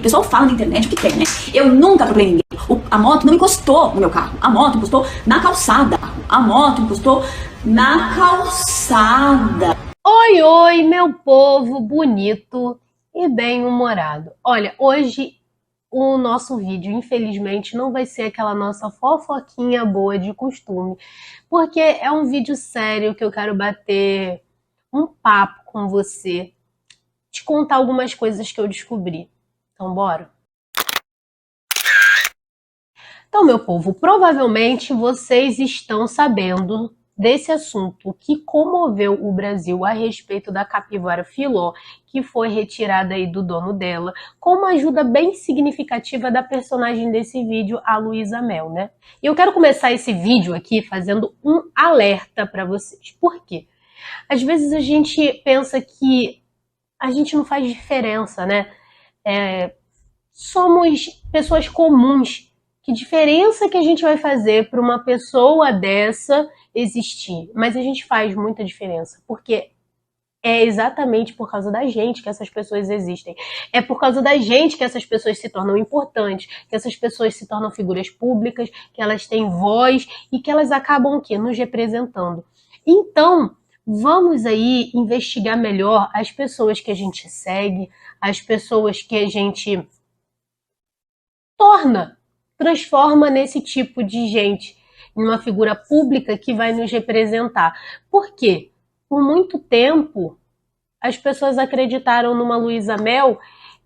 O pessoal fala na internet o que tem, né? Eu nunca atropelei ninguém. A moto não encostou no meu carro. A moto encostou na calçada. A moto encostou na calçada. Oi, oi, meu povo bonito e bem-humorado. Olha, hoje o nosso vídeo, infelizmente, não vai ser aquela nossa fofoquinha boa de costume, porque é um vídeo sério que eu quero bater um papo com você, te contar algumas coisas que eu descobri. Então, bora? Então, meu povo, provavelmente vocês estão sabendo desse assunto que comoveu o Brasil a respeito da capivara Filó, que foi retirada aí do dono dela, com uma ajuda bem significativa da personagem desse vídeo, a Luísa Mel, né? E eu quero começar esse vídeo aqui fazendo um alerta para vocês. Por quê? Às vezes a gente pensa que a gente não faz diferença, né? Somos pessoas comuns. Que diferença que a gente vai fazer para uma pessoa dessa existir? Mas a gente faz muita diferença, porque é exatamente por causa da gente que essas pessoas existem. É por causa da gente que essas pessoas se tornam importantes, que essas pessoas se tornam figuras públicas, que elas têm voz e que elas acabam o quê? Nos representando. Então, vamos aí investigar melhor as pessoas que a gente segue, as pessoas que a gente transforma nesse tipo de gente, em uma figura pública que vai nos representar. Por quê? Por muito tempo, as pessoas acreditaram numa Luísa Mel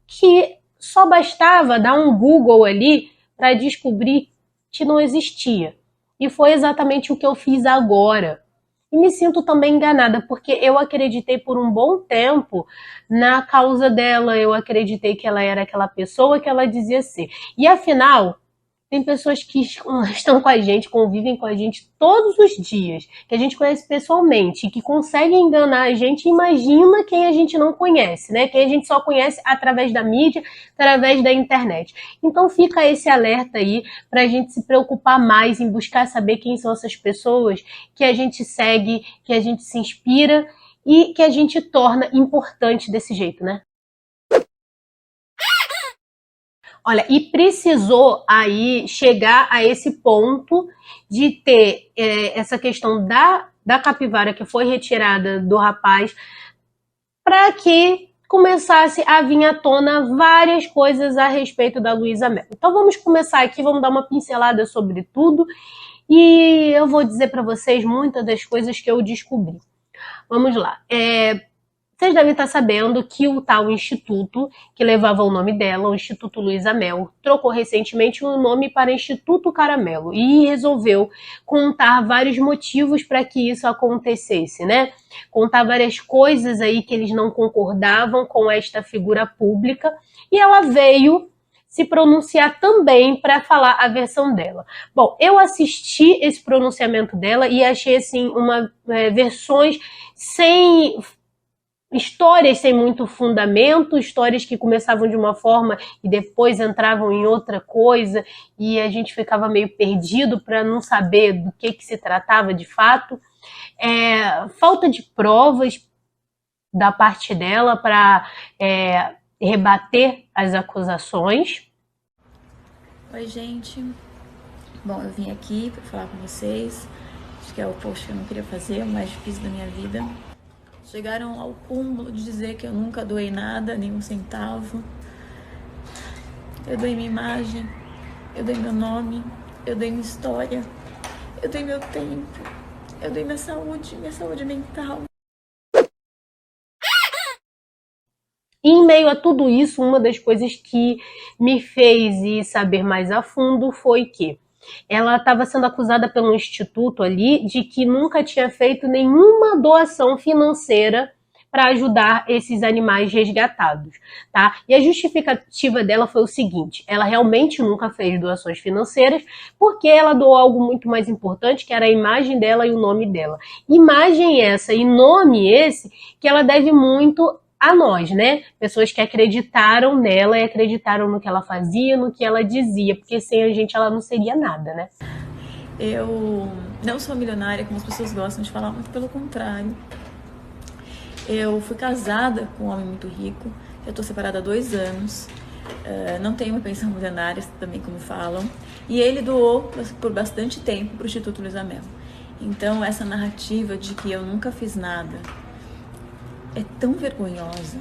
que só bastava dar um Google ali para descobrir que não existia. E foi exatamente o que eu fiz agora. E me sinto também enganada, porque eu acreditei por um bom tempo na causa dela, eu acreditei que ela era aquela pessoa que ela dizia ser. E afinal, tem pessoas que estão com a gente, convivem com a gente todos os dias, que a gente conhece pessoalmente, que conseguem enganar a gente. Imagina quem a gente não conhece, né? Quem a gente só conhece através da mídia, através da internet. Então fica esse alerta aí para a gente se preocupar mais em buscar saber quem são essas pessoas que a gente segue, que a gente se inspira e que a gente torna importante desse jeito, né? Olha, e precisou aí chegar a esse ponto de ter essa questão da capivara que foi retirada do rapaz para que começasse a vir à tona várias coisas a respeito da Luísa Mel. Então vamos começar aqui, vamos dar uma pincelada sobre tudo e eu vou dizer para vocês muitas das coisas que eu descobri. Vamos lá. Vocês devem estar sabendo que o tal instituto que levava o nome dela, o Instituto Luísa Mel, trocou recentemente o nome para Instituto Caramelo e resolveu contar vários motivos para que isso acontecesse, né? Contar várias coisas aí que eles não concordavam com esta figura pública e ela veio se pronunciar também para falar a versão dela. Bom, eu assisti esse pronunciamento dela e achei assim versões sem histórias sem muito fundamento, histórias que começavam de uma forma e depois entravam em outra coisa e a gente ficava meio perdido para não saber do que se tratava de fato. Falta de provas da parte dela para rebater as acusações. Oi, gente. Bom, eu vim aqui para falar com vocês. Acho que é o post que eu não queria fazer, o mais difícil da minha vida. Chegaram ao cúmulo de dizer que eu nunca doei nada, nem um centavo. Eu doei minha imagem, eu doei meu nome, eu doei minha história, eu doei meu tempo, eu doei minha saúde mental. E em meio a tudo isso, uma das coisas que me fez ir saber mais a fundo foi que ela estava sendo acusada pelo instituto ali de que nunca tinha feito nenhuma doação financeira para ajudar esses animais resgatados, tá? E a justificativa dela foi o seguinte: ela realmente nunca fez doações financeiras porque ela doou algo muito mais importante, que era a imagem dela e o nome dela. Imagem essa e nome esse que ela deve muito a nós, né? Pessoas que acreditaram nela e acreditaram no que ela fazia, no que ela dizia, porque sem a gente ela não seria nada, né? Eu não sou milionária, como as pessoas gostam de falar, muito pelo contrário. Eu fui casada com um homem muito rico, eu tô separada há 2 anos. não tem uma pensão milionária, também como falam, e ele doou por bastante tempo para o Instituto Luiza Mel. Então essa narrativa de que eu nunca fiz nada é tão vergonhosa.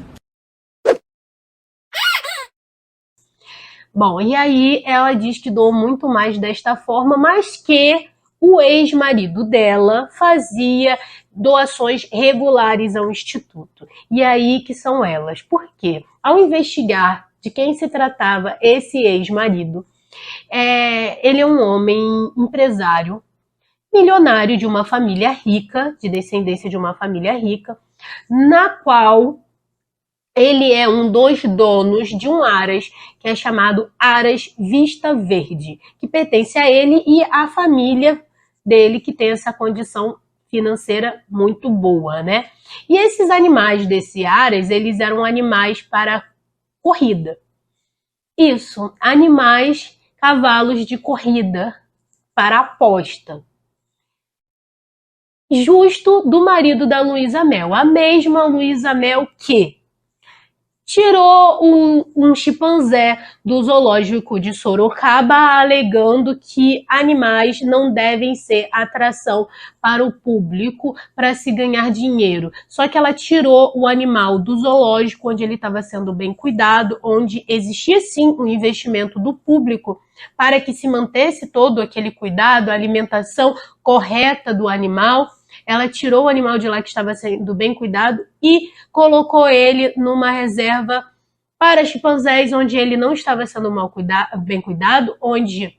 Bom, e aí ela diz que doou muito mais desta forma, mas que o ex-marido dela fazia doações regulares ao Instituto. E aí que são elas. Por quê? Ao investigar de quem se tratava esse ex-marido, ele é um homem empresário, milionário de uma família rica, de descendência de uma família rica, na qual ele é um dos donos de um Aras, que é chamado Aras Vista Verde, que pertence a ele e à família dele, que tem essa condição financeira muito boa, né? E esses animais desse Aras, eles eram animais para corrida. Isso, animais, cavalos de corrida para aposta. Justo do marido da Luiza Mel, a mesma Luiza Mel que tirou um chimpanzé do zoológico de Sorocaba, alegando que animais não devem ser atração para o público para se ganhar dinheiro. Só que ela tirou o animal do zoológico, onde ele estava sendo bem cuidado, onde existia sim um investimento do público para que se mantesse todo aquele cuidado, a alimentação correta do animal. Ela tirou o animal de lá que estava sendo bem cuidado e colocou ele numa reserva para chimpanzés, onde ele não estava sendo bem cuidado, onde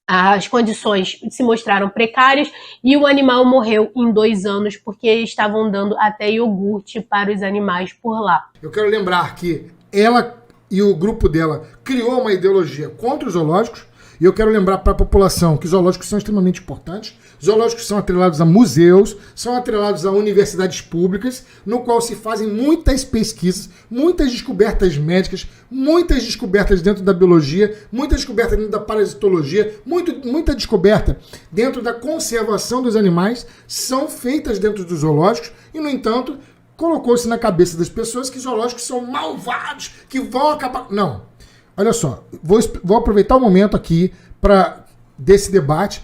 as condições se mostraram precárias e o animal morreu em 2 anos porque estavam dando até iogurte para os animais por lá. Eu quero lembrar que ela e o grupo dela criou uma ideologia contra os zoológicos. E eu quero lembrar para a população que zoológicos são extremamente importantes. Zoológicos são atrelados a museus, são atrelados a universidades públicas, no qual se fazem muitas pesquisas, muitas descobertas médicas, muitas descobertas dentro da biologia, muitas descobertas dentro da parasitologia, muita descoberta dentro da conservação dos animais são feitas dentro dos zoológicos e, no entanto, colocou-se na cabeça das pessoas que zoológicos são malvados, que vão acabar... Não. Olha só, vou aproveitar o momento aqui desse debate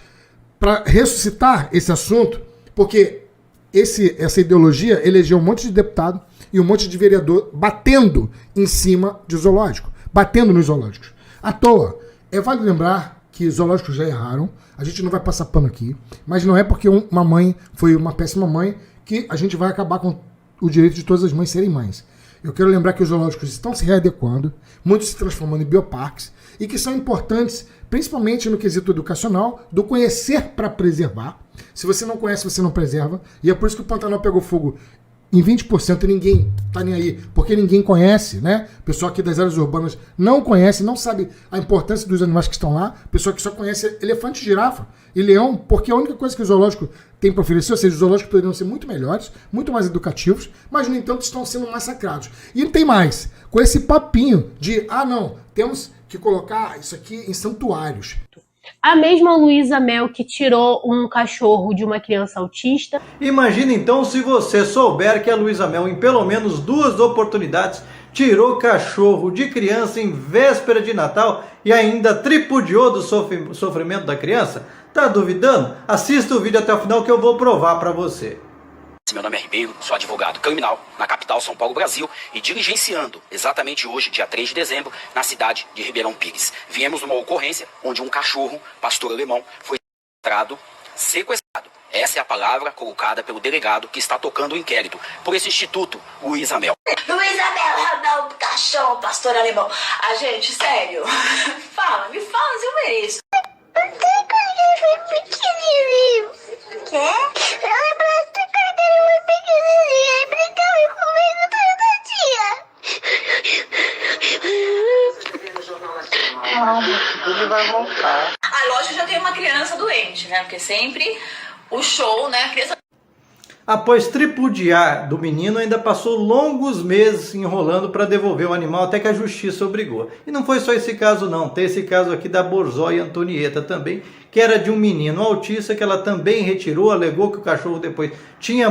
para ressuscitar esse assunto, porque essa ideologia elegeu um monte de deputado e um monte de vereador batendo em cima de zoológico, batendo nos zoológicos. À toa, vale lembrar que zoológicos já erraram, a gente não vai passar pano aqui, mas não é porque uma mãe foi uma péssima mãe que a gente vai acabar com o direito de todas as mães serem mães. Eu quero lembrar que os zoológicos estão se readequando, muitos se transformando em bioparques, e que são importantes, principalmente no quesito educacional, do conhecer para preservar. Se você não conhece, você não preserva. E é por isso que o Pantanal pegou fogo em 20% e ninguém tá nem aí, porque ninguém conhece, né? O pessoal aqui das áreas urbanas não conhece, não sabe a importância dos animais que estão lá. O pessoal que só conhece elefante, girafa e leão, porque a única coisa que o zoológico tem para oferecer, ou seja, os zoológicos poderiam ser muito melhores, muito mais educativos, mas, no entanto, estão sendo massacrados. E tem mais, com esse papinho de, não, temos que colocar isso aqui em santuários. A mesma Luiza Mel que tirou um cachorro de uma criança autista. Imagina então se você souber que a Luiza Mel, em pelo menos 2 oportunidades, tirou cachorro de criança em véspera de Natal e ainda tripudiou do sofrimento da criança. Tá duvidando? Assista o vídeo até o final que eu vou provar para você. Meu nome é Ribeiro, sou advogado criminal na capital São Paulo, Brasil, e diligenciando exatamente hoje, dia 3 de dezembro, na cidade de Ribeirão Pires. Viemos numa ocorrência onde um cachorro, pastor alemão, foi sequestrado. Essa é a palavra colocada pelo delegado que está tocando o inquérito por esse Instituto Luiza Mel. Luiza Mel, não, cachorro, pastor alemão. Gente, sério, me fala se eu mereço. Quando eu fui pequenininho. Quê? Eu lembro quando eu fui pequenininho, aí brincava comigo toda dia. Ele vai voltar. Lógico que já tem uma criança doente, né? Porque sempre o show, né? A criança... Após tripudiar do menino, ainda passou longos meses enrolando para devolver o animal até que a justiça obrigou. E não foi só esse caso não, tem esse caso aqui da Borzói Antonieta também, que era de um menino autista que ela também retirou, alegou que o cachorro depois tinha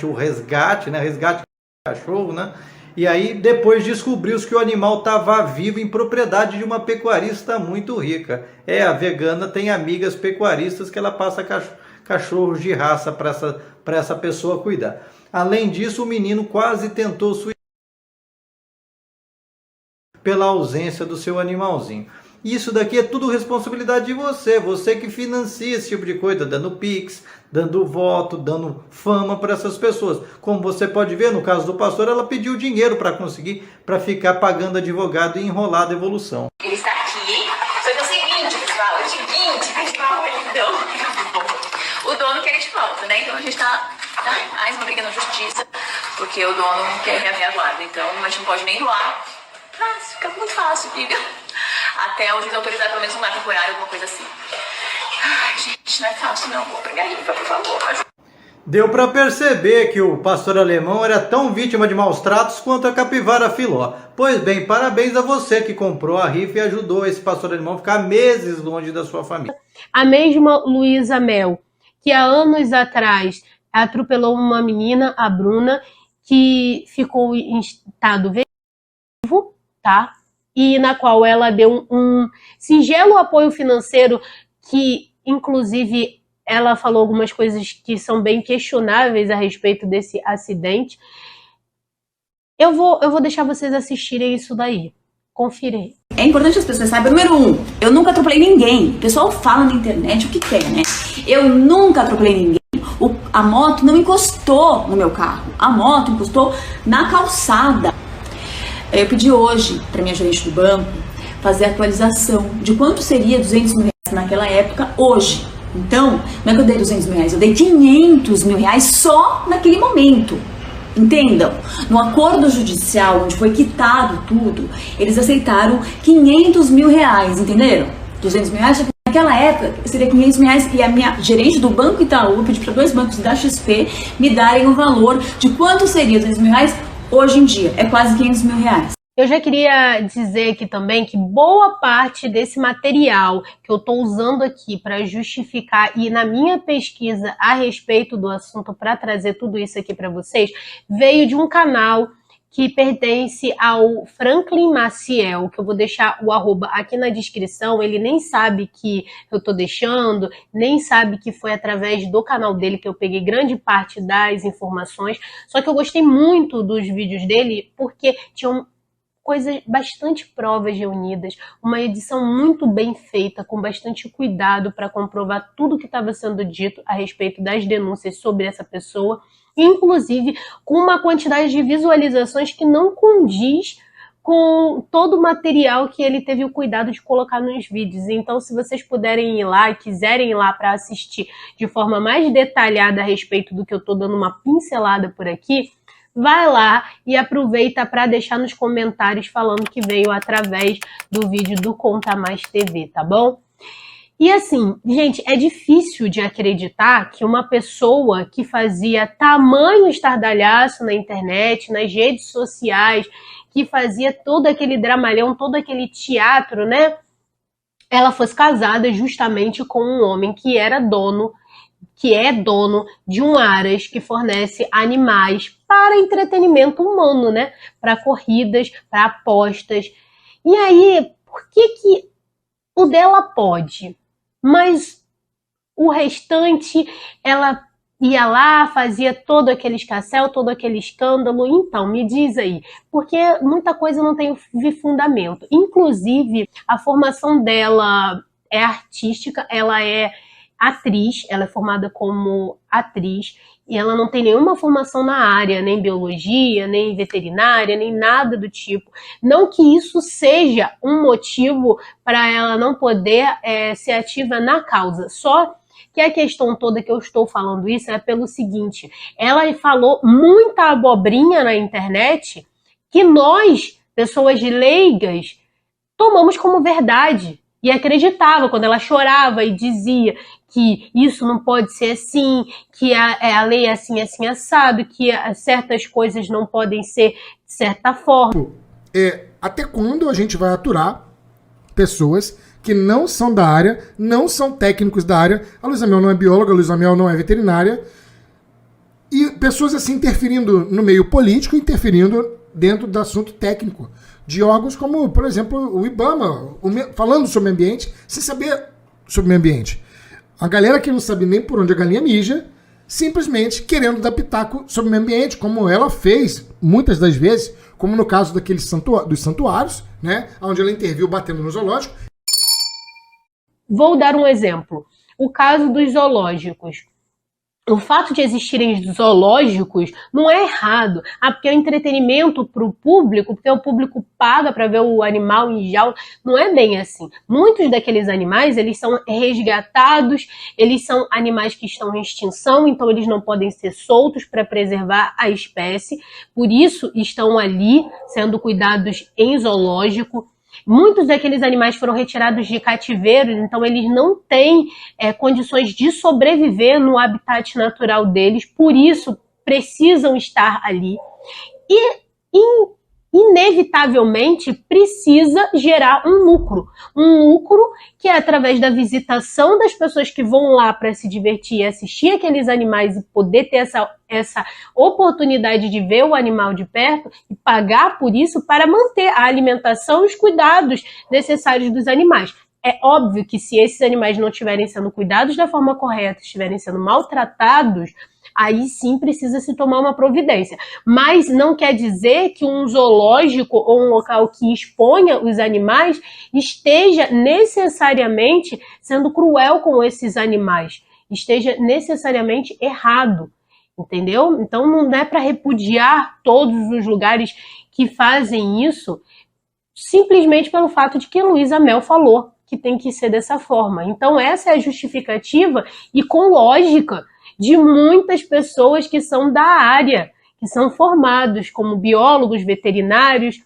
o resgate, né, resgate do cachorro, né, E aí depois descobriu-se que o animal estava vivo em propriedade de uma pecuarista muito rica. A vegana tem amigas pecuaristas que ela passa cachorros de raça para essa pessoa cuidar. Além disso, o menino quase tentou suicídio pela ausência do seu animalzinho. Isso daqui é tudo responsabilidade de você que financia esse tipo de coisa, dando pix, dando voto, dando fama para essas pessoas. Como você pode ver, no caso do pastor, ela pediu dinheiro para ficar pagando advogado e enrolar a evolução. Ele está aqui, só que é o seguinte, pessoal, então, o dono quer de volta, né? Então a gente tá mais uma briga na justiça, porque o dono quer reaver a guarda, então a gente não pode nem doar. Fácil, fica muito fácil, filha. Até o juiz autorizar pelo menos um lar temporário, alguma coisa assim. Ai, gente, não é fácil não. Vou pegar rifa, por favor. Deu para perceber que o pastor alemão era tão vítima de maus tratos quanto a capivara Filó. Pois bem, parabéns a você que comprou a rifa e ajudou esse pastor alemão a ficar meses longe da sua família. A mesma Luísa Mel, que há anos atrás atropelou uma menina, a Bruna, que ficou em estado vivo, tá? E na qual ela deu um singelo apoio financeiro que, inclusive, ela falou algumas coisas que são bem questionáveis a respeito desse acidente. Eu vou deixar vocês assistirem isso daí. Confirem. É importante as pessoas saibam. Número 1, eu nunca atropelei ninguém. O pessoal fala na internet o que quer, né? Eu nunca atropelei ninguém. A moto não encostou no meu carro. A moto encostou na calçada. Eu pedi hoje para minha gerente do banco fazer a atualização de quanto seria 200 mil reais naquela época hoje. Então, não é que eu dei 200 mil reais, eu dei 500 mil reais só naquele momento. Entendam? No acordo judicial, onde foi quitado tudo, eles aceitaram 500 mil reais, entenderam? 200 mil reais, naquela época seria 500 mil reais e a minha gerente do Banco Itaú, eu pedi para 2 bancos da XP me darem o valor de quanto seria 200 mil reais hoje em dia. É quase 500 mil reais. Eu já queria dizer aqui também que boa parte desse material que eu estou usando aqui para justificar e na minha pesquisa a respeito do assunto para trazer tudo isso aqui para vocês, veio de um canal que pertence ao Franklin Maciel, que eu vou deixar o arroba aqui na descrição. Ele nem sabe que eu estou deixando, nem sabe que foi através do canal dele que eu peguei grande parte das informações, só que eu gostei muito dos vídeos dele porque tinham coisas, bastante provas reunidas, uma edição muito bem feita, com bastante cuidado para comprovar tudo que estava sendo dito a respeito das denúncias sobre essa pessoa, inclusive com uma quantidade de visualizações que não condiz com todo o material que ele teve o cuidado de colocar nos vídeos. Então, se vocês puderem ir lá e quiserem ir lá para assistir de forma mais detalhada a respeito do que eu estou dando uma pincelada por aqui, vai lá e aproveita para deixar nos comentários falando que veio através do vídeo do Conta Mais TV, tá bom? E assim, gente, é difícil de acreditar que uma pessoa que fazia tamanho estardalhaço na internet, nas redes sociais, que fazia todo aquele dramalhão, todo aquele teatro, né? Ela fosse casada justamente com um homem que é dono de um Aras que fornece animais para entretenimento humano, né? Para corridas, para apostas. E aí, por que o dela pode, mas o restante, ela ia lá, fazia todo aquele escarcéu, todo aquele escândalo? Então, me diz aí, porque muita coisa não tem fundamento. Inclusive, a formação dela é artística, ela é atriz, ela é formada como atriz e ela não tem nenhuma formação na área, nem biologia, nem veterinária, nem nada do tipo. Não que isso seja um motivo para ela não poder ser ativa na causa, só que a questão toda que eu estou falando isso é pelo seguinte: ela falou muita abobrinha na internet que nós, pessoas leigas, tomamos como verdade. E acreditava quando ela chorava e dizia que isso não pode ser assim, que a lei é assim, assim, assado, que certas coisas não podem ser de certa forma. Até quando a gente vai aturar pessoas que não são da área, não são técnicos da área? A Luísa Mel não é bióloga, a Luísa Mel não é veterinária. E pessoas assim interferindo no meio político, interferindo dentro do assunto técnico de órgãos como, por exemplo, o IBAMA, falando sobre o meio ambiente, sem saber sobre o meio ambiente. A galera que não sabe nem por onde a galinha mija, simplesmente querendo dar pitaco sobre o meio ambiente, como ela fez muitas das vezes, como no caso dos santuários, né, onde ela interviu batendo no zoológico. Vou dar um exemplo. O caso dos zoológicos. O fato de existirem zoológicos não é errado. Porque é entretenimento para o público, porque o público paga para ver o animal em jaula. Não é bem assim. Muitos daqueles animais, eles são resgatados, eles são animais que estão em extinção, então eles não podem ser soltos para preservar a espécie. Por isso, estão ali sendo cuidados em zoológico. Muitos daqueles animais foram retirados de cativeiros, então eles não têm condições de sobreviver no habitat natural deles, por isso precisam estar ali. E inevitavelmente precisa gerar um lucro que é através da visitação das pessoas que vão lá para se divertir e assistir aqueles animais e poder ter essa oportunidade de ver o animal de perto e pagar por isso para manter a alimentação e os cuidados necessários dos animais. É óbvio que se esses animais não estiverem sendo cuidados da forma correta, estiverem sendo maltratados, aí sim precisa se tomar uma providência. Mas não quer dizer que um zoológico ou um local que exponha os animais esteja necessariamente sendo cruel com esses animais, esteja necessariamente errado, entendeu? Então não é para repudiar todos os lugares que fazem isso simplesmente pelo fato de que Luísa Mel falou que tem que ser dessa forma. Então essa é a justificativa e com lógica de muitas pessoas que são da área, que são formados como biólogos, veterinários,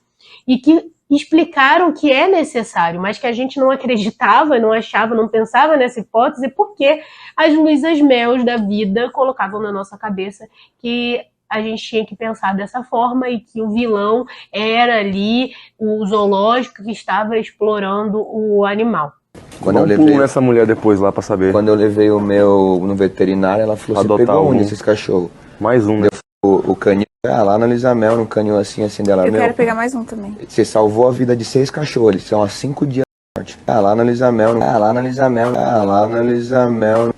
e que explicaram que é necessário, mas que a gente não acreditava, não achava, não pensava nessa hipótese, porque as Luísas Mel da vida colocavam na nossa cabeça que a gente tinha que pensar dessa forma e que o vilão era ali o zoológico que estava explorando o animal. Quando eu levei essa mulher depois lá pra saber. Quando eu levei o meu no veterinário, ela falou: você pegou onde esses cachorros? Mais um, né? O canil, lá na Luísa Mel, no canil assim dela. Eu quero pegar mais um também. Você salvou a vida de 6 cachorros, eles são há 5 dias de morte. Lá na Luísa Mel, lá na Luísa Mel, lá na Luísa Mel.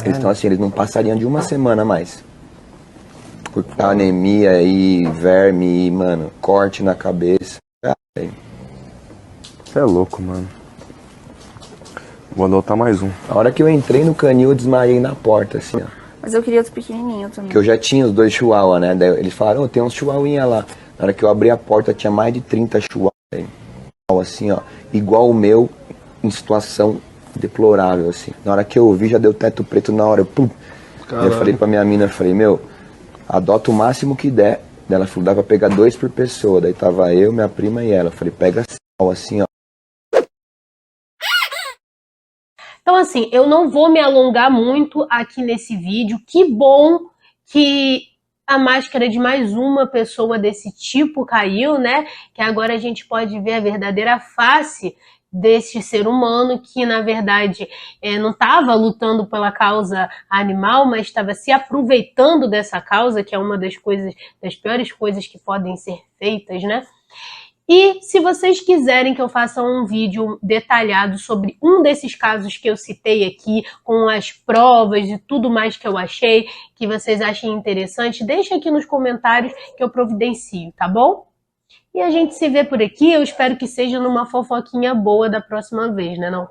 Eles estão assim, eles não passariam de uma semana mais. Por anemia e verme e, mano, corte na cabeça. Você é louco, mano. Vou adotar mais um. A hora que eu entrei no canil, eu desmaiei na porta, assim, ó. Mas eu queria outro pequenininho também. Porque eu já tinha os 2 chihuahua, né? Daí eles falaram, tem uns chihuahuinha lá. Na hora que eu abri a porta, tinha mais de 30 chihuahua. Assim, ó. Igual o meu, em situação deplorável, assim. Na hora que eu vi, já deu teto preto na hora. Eu falei pra minha mina, meu, adota o máximo que der. Daí ela falou, dá pra pegar 2 por pessoa. Daí tava eu, minha prima e ela. Eu falei, pega assim, ó. Então, assim, eu não vou me alongar muito aqui nesse vídeo. Que bom que a máscara de mais uma pessoa desse tipo caiu, né? Que agora a gente pode ver a verdadeira face desse ser humano que, na verdade, não estava lutando pela causa animal, mas estava se aproveitando dessa causa, que é uma das piores coisas que podem ser feitas, né? E se vocês quiserem que eu faça um vídeo detalhado sobre um desses casos que eu citei aqui, com as provas e tudo mais que eu achei, que vocês achem interessante, deixem aqui nos comentários que eu providencio, tá bom? E a gente se vê por aqui, eu espero que seja numa fofoquinha boa da próxima vez, né não?